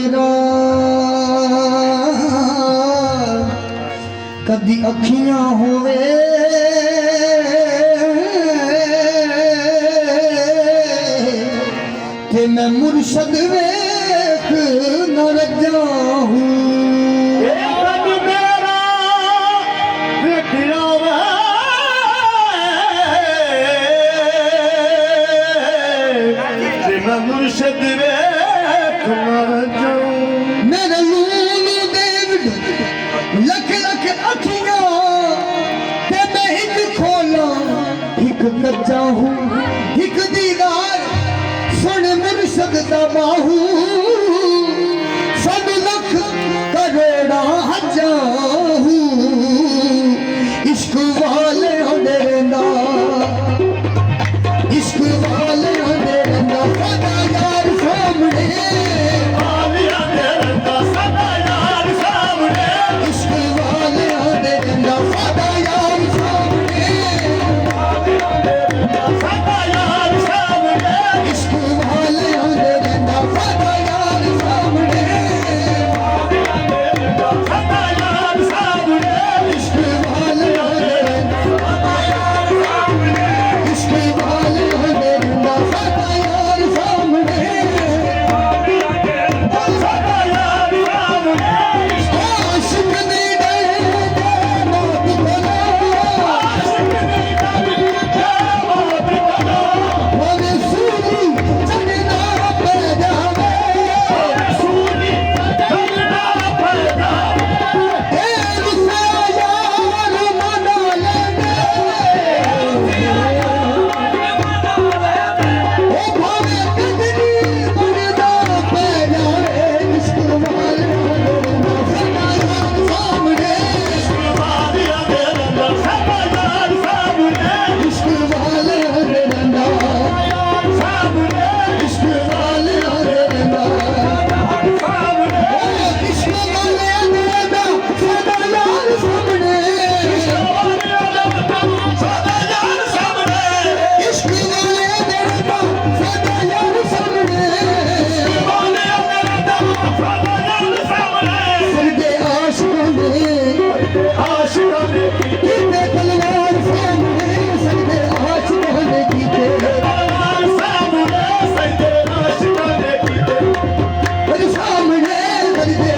नजरा कदी अखियां होवे ते मैं मुर्शद वेख न रजा हूँ मुर्शद वेख न जाऊं मेरे लूलू देव लख लख अखियां ते मैं एक खोला एक कच्चा हूँ एक दीदार सुन मुर्शद दा बाहू सब लख करोड़ा हजा हूँ इश्क वाले देना इश्क वाले देना सदा यार सामने आलिया देना सदा यार सामने इश्क वाले देना सदा यार सामने आलिया देना सदा यार सामने इश्क वाले देना सदा यार सामने आलिया देना सदा यार सामने इश्क वाले देना सदा यार सामने इश्क वाले देना सदा यार सामने आलिया देना सदा यार सामने आशिक ने डरदा मौत बना आशिक ने डरदा मौत बना मोरे सूरी चढ़ना पड़ जावे सूरी चढ़ना पड़ जावे हे गुस्सा यार मना लेंगे ओ भावे कदरी बढ़ना पड़ जावे इश्क वाले सदा यार सामने आलिया देना सदा यार सामने इश्क वाले देना यार सामने इश्क वाले देना सामने इश्क वाले देना सदा यार सामने सदा यार सामने इश्क वाले देना सदा यार सामने सदा यार सामने सरदे आशिकों ने आशिकों ने कीते तलवार सामने सरदे आशिकों ने कीते तलवार सामने सजदे आशिकों ने कीते पर सामने सरदे